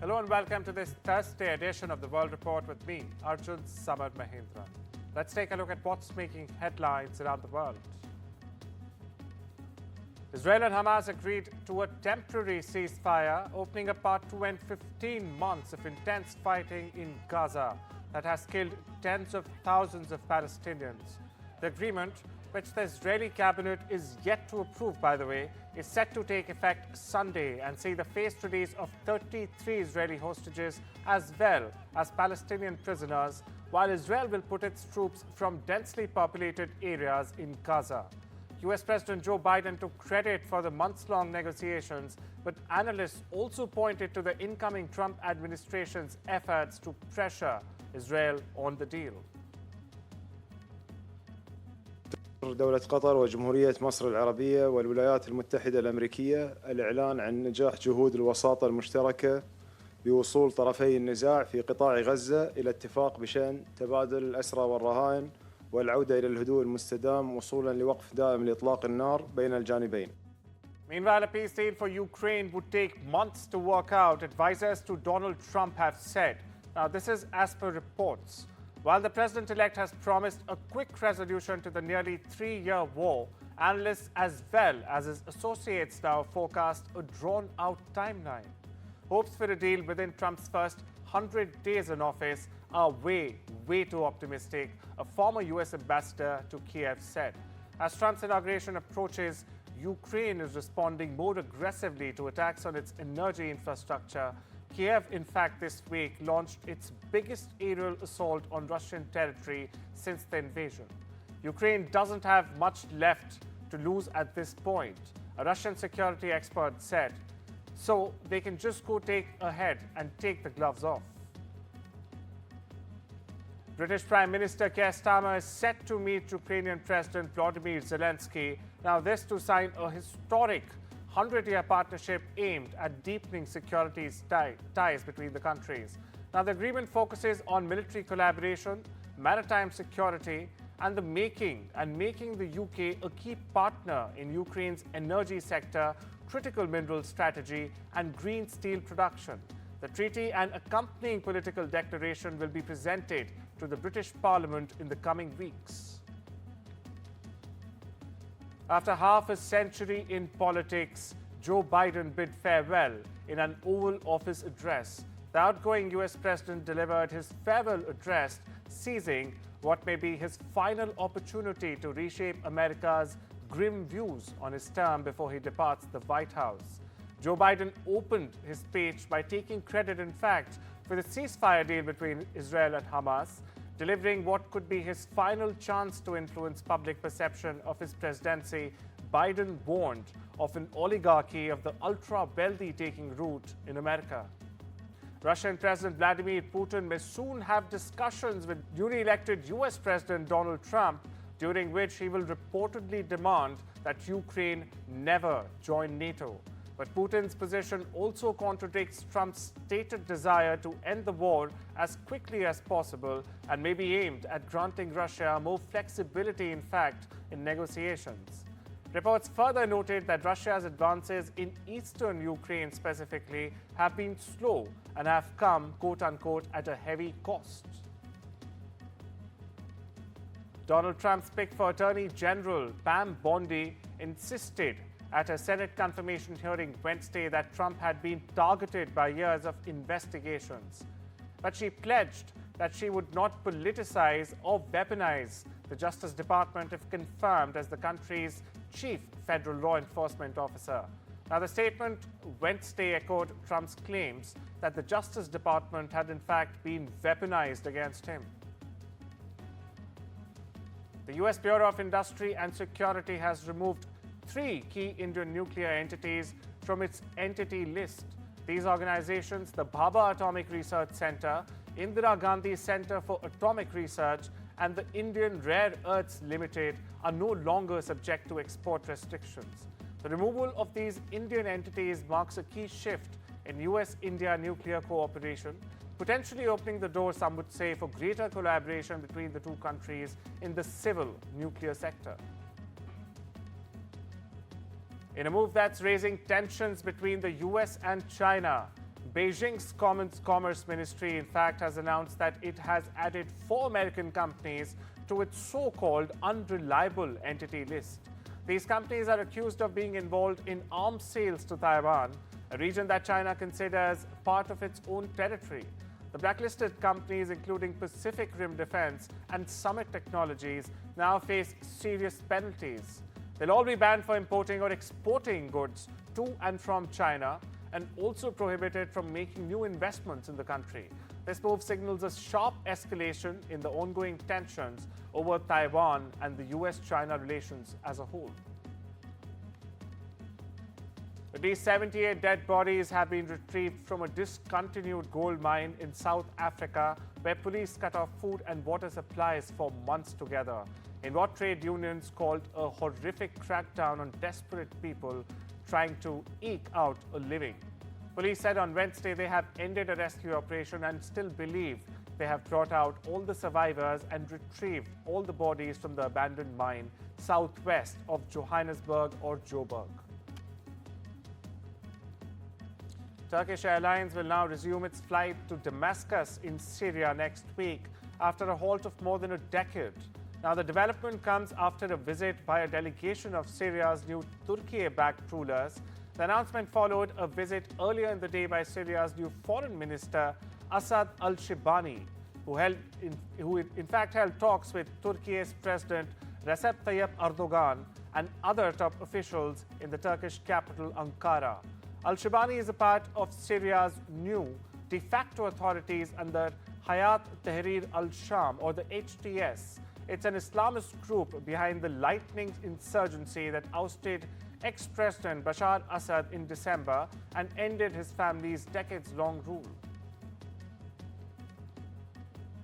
Hello and welcome to this Thursday edition of the World Report with me, Arjun Samad Mahindra. Let's take a look at what's making headlines around the world. Israel and Hamas agreed to a temporary ceasefire, opening a part to end 15 months of intense fighting in Gaza that has killed tens of thousands of Palestinians. The agreement, which the Israeli cabinet is yet to approve, by the way, is set to take effect Sunday and see the phased release of 33 Israeli hostages as well as Palestinian prisoners, while Israel will put its troops from densely populated areas in Gaza. US President Joe Biden took credit for the months-long negotiations, but analysts also pointed to the incoming Trump administration's efforts to pressure Israel on the deal. دولة قطر وجمهورية مصر العربية والولايات المتحدة الأمريكية الإعلان عن نجاح جهود الوساطة المشتركة بوصول طرفي النزاع في قطاع غزة إلى اتفاق بشأن تبادل الأسرى والرهائن والعودة إلى الهدوء المستدام وصولا لوقف دائم لإطلاق النار بين الجانبين. Meanwhile, a peace deal for Ukraine would take months to work out, advisors to Donald Trump have said. Now, this is as per reports. While the president-elect has promised a quick resolution to the nearly three-year war, analysts as well as his associates now forecast a drawn-out timeline. Hopes for a deal within Trump's first 100 days in office are way too optimistic, a former U.S. ambassador to Kyiv said. As Trump's inauguration approaches, Ukraine is responding more aggressively to attacks on its energy infrastructure. Kyiv, in fact, this week launched its biggest aerial assault on Russian territory since the invasion. Ukraine doesn't have much left to lose at this point, a Russian security expert said, so they can just go take ahead and take the gloves off. British Prime Minister Keir Starmer is set to meet Ukrainian President Volodymyr Zelensky, now this to sign a historic 100-year partnership aimed at deepening security ties between the countries. Now, the agreement focuses on military collaboration, maritime security, and making the UK a key partner in Ukraine's energy sector, critical mineral strategy, and green steel production. The treaty and accompanying political declaration will be presented to the British Parliament in the coming weeks. After half a century in politics, Joe Biden bid farewell in an Oval Office address. The outgoing US president delivered his farewell address, seizing what may be his final opportunity to reshape America's grim views on his term before he departs the White House. Joe Biden opened his speech by taking credit, in fact, for the ceasefire deal between Israel and Hamas, delivering what could be his final chance to influence public perception of his presidency. Biden warned of an oligarchy of the ultra-wealthy taking root in America. Russian President Vladimir Putin may soon have discussions with newly elected US President Donald Trump, during which he will reportedly demand that Ukraine never join NATO. But Putin's position also contradicts Trump's stated desire to end the war as quickly as possible and may be aimed at granting Russia more flexibility, in fact, in negotiations. Reports further noted that Russia's advances in eastern Ukraine specifically have been slow and have come, quote-unquote, at a heavy cost. Donald Trump's pick for Attorney General Pam Bondi insisted at a Senate confirmation hearing Wednesday that Trump had been targeted by years of investigations. But she pledged that she would not politicize or weaponize the Justice Department if confirmed as the country's chief federal law enforcement officer. Now, the statement Wednesday echoed Trump's claims that the Justice Department had in fact been weaponized against him. The US Bureau of Industry and Security has removed 3 key Indian nuclear entities from its entity list. These organizations, the Bhabha Atomic Research Center, Indira Gandhi Center for Atomic Research, and the Indian Rare Earths Limited, are no longer subject to export restrictions. The removal of these Indian entities marks a key shift in US-India nuclear cooperation, potentially opening the door, some would say, for greater collaboration between the two countries in the civil nuclear sector. In a move that's raising tensions between the US and China, Beijing's Commerce Ministry, in fact, has announced that it has added 4 American companies to its so-called unreliable entity list. These companies are accused of being involved in arms sales to Taiwan, a region that China considers part of its own territory. The blacklisted companies, including Pacific Rim Defense and Summit Technologies, now face serious penalties. They'll all be banned for importing or exporting goods to and from China, and also prohibited from making new investments in the country. This move signals a sharp escalation in the ongoing tensions over Taiwan and the US-China relations as a whole. These 78 dead bodies have been retrieved from a discontinued gold mine in South Africa, where police cut off food and water supplies for months together, in what trade unions called a horrific crackdown on desperate people trying to eke out a living. Police said on Wednesday they have ended a rescue operation and still believe they have brought out all the survivors and retrieved all the bodies from the abandoned mine southwest of Johannesburg or Joburg. Turkish Airlines will now resume its flight to Damascus in Syria next week after a halt of more than a decade. Now, the development comes after a visit by a delegation of Syria's new Turkey-backed rulers. The announcement followed a visit earlier in the day by Syria's new foreign minister, Asad al-Shibani, who in fact held talks with Turkey's President Recep Tayyip Erdogan and other top officials in the Turkish capital, Ankara. Al-Shibani is a part of Syria's new de facto authorities under Hayat Tahrir al-Sham, or the HTS. It's an Islamist group behind the lightning insurgency that ousted ex-President Bashar Assad in December and ended his family's decades-long rule.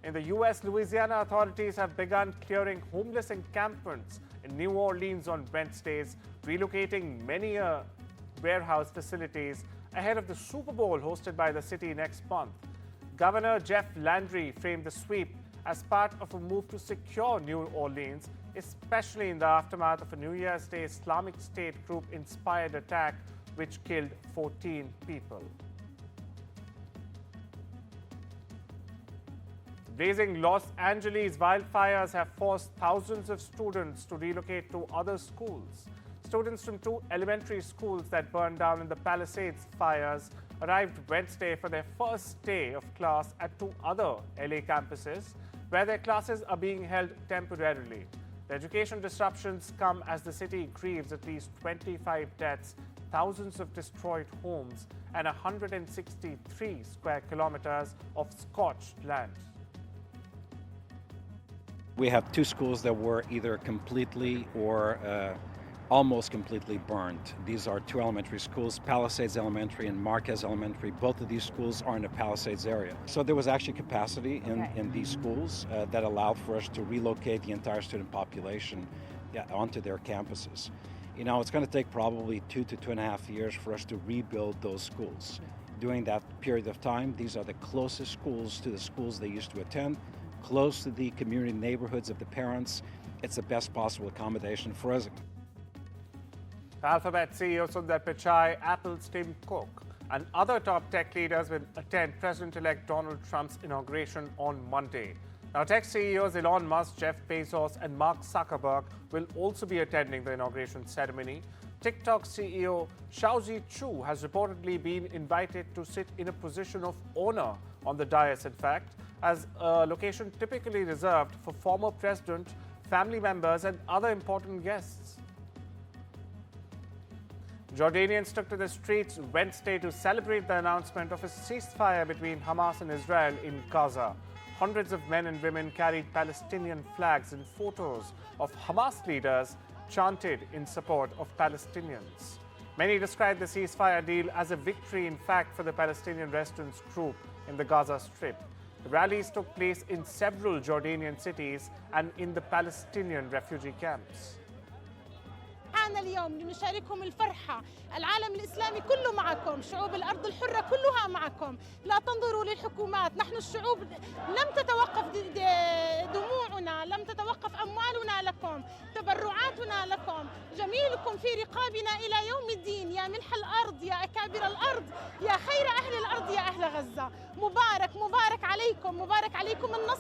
In the U.S., Louisiana authorities have begun clearing homeless encampments in New Orleans on Wednesdays, relocating many warehouse facilities ahead of the Super Bowl hosted by the city next month. Governor Jeff Landry framed the sweep as part of a move to secure New Orleans, especially in the aftermath of a New Year's Day Islamic State group-inspired attack which killed 14 people. Blazing Los Angeles wildfires have forced thousands of students to relocate to other schools. Students from 2 elementary schools that burned down in the Palisades fires arrived Wednesday for their first day of class at 2 other LA campuses, where their classes are being held temporarily. The education disruptions come as the city grieves at least 25 deaths, thousands of destroyed homes, and 163 square kilometers of scorched land. We have 2 schools that were either completely or almost completely burned. These are 2 elementary schools, Palisades Elementary and Marquez Elementary. Both of these schools are in the Palisades area. So there was actually capacity in these schools that allowed for us to relocate the entire student population onto their campuses. You know, it's going to take probably 2 to 2.5 years for us to rebuild those schools. During that period of time, these are the closest schools to the schools they used to attend, close to the community neighborhoods of the parents. It's the best possible accommodation for us. Alphabet CEO Sundar Pichai, Apple's Tim Cook, and other top tech leaders will attend President-elect Donald Trump's inauguration on Monday. Now, tech CEOs Elon Musk, Jeff Bezos, and Mark Zuckerberg will also be attending the inauguration ceremony. TikTok CEO Xiaozi Chu has reportedly been invited to sit in a position of honor on the dais, in fact, as a location typically reserved for former president, family members, and other important guests. Jordanians took to the streets Wednesday to celebrate the announcement of a ceasefire between Hamas and Israel in Gaza. Hundreds of men and women carried Palestinian flags and photos of Hamas leaders chanted in support of Palestinians. Many described the ceasefire deal as a victory, in fact, for the Palestinian resistance group in the Gaza Strip. The rallies took place in several Jordanian cities and in the Palestinian refugee camps. اليوم لنشارككم الفرحة. العالم الإسلامي كله معكم، شعوب الأرض الحرة كلها معكم. لا تنظروا للحكومات، نحن الشعوب لم تتوقف دموعنا، لم تتوقف أموالنا لكم، تبرعاتنا لكم، جميلكم في رقابنا إلى يوم الدين. يا ملح الأرض، يا أكابر الأرض، يا خير أهل الأرض، يا غزة. مبارك مبارك عليكم، مبارك عليكم النصر.